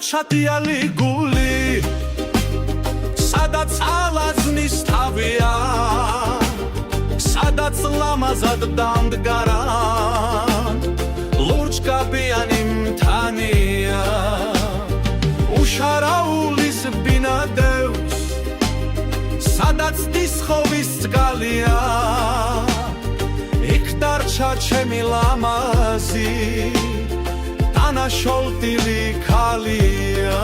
ჩადიალი გული სადაც ალაზნის თავია სადაც ლამაზად დამდგარან ლურჯგაბიანი მთანია უშარაულის ბინადევს სადაც დისხოვის წყალია იქ დარჩა ჩემი ლამაზი დანაშოლტილი ქალია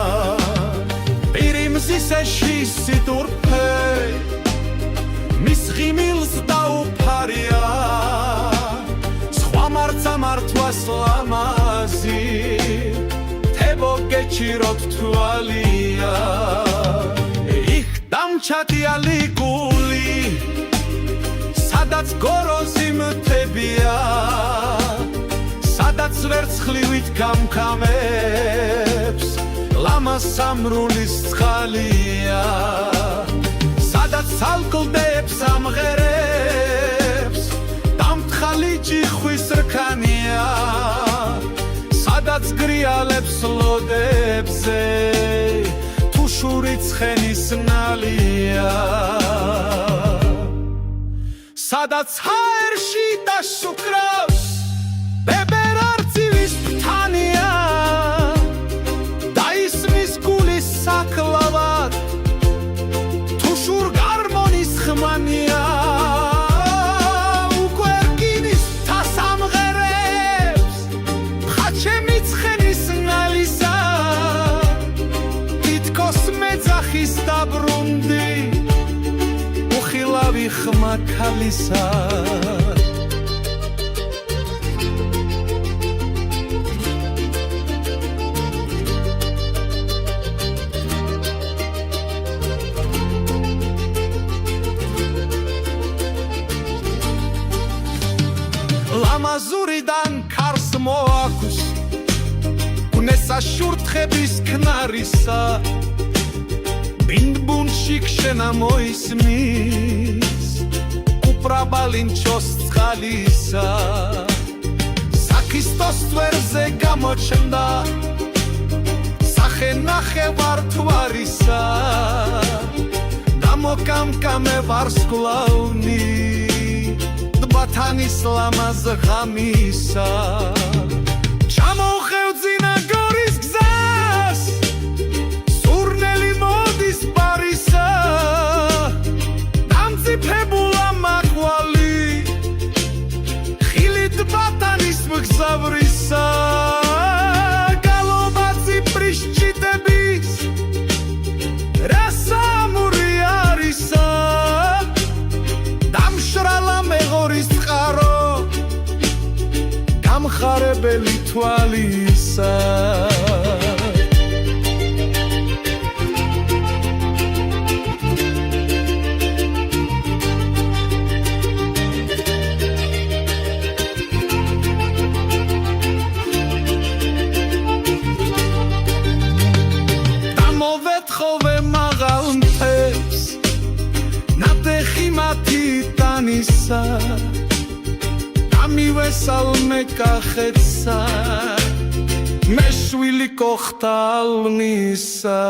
პირიმზისეში სიტურფე მის ღიმილს დაუფარია სხვა მარცამართვას ლამაზი თებო გეჩიროთ თვალია იქ დამჩადიალი გული სადაც გოროზი მთებია სადაც ვერცხლივით გამქამებს ლამას სამრულის ცხალია სადაც ალკლდებს ამღერებს დამთხალი ჯიხვის რქანია სადაც გრიალებს ლოდებზე თუშური ცხენის ნალია სადაც ჰაერში დაშუქრავს ბებერარცივის ფთანია დაისმის გულის საკლავად თუშურ გარმონის ხმანია უკვე რკინის თას ამღერებს ხაჩემი ცხენის ნალისა თითქოს მეძახის დაბრუნდი უხილავი ხმა ქალისა ლამაზურიდან ქარს მოაქვს უნესა შურთხების ქნარისა ბინბუნში ქშენა მოისმის კუპრაბალინჩოს წყალისა საქისტოს თვერზე გამოჩნდა სახე ნახევართვარისა დამოკამკამე ვარსკვლავნი ბათანის ლამაზ ღამისა ჩამოუხევძინა გორის გზას სურნელი მოდის პარისა დამწიფებულა მაკვალი ხილით ბათანის მგზავრისა გალობა ციფრის ჭიტების რა სამური არისა დამშრალა მეღორის წყარო გამხარებელი თვალისა დამოვეთხოვე მაღალ მთებს ნატეხი მათი ტანისა ამივესალმე კახეთსა მე შვილი კოხტალნისა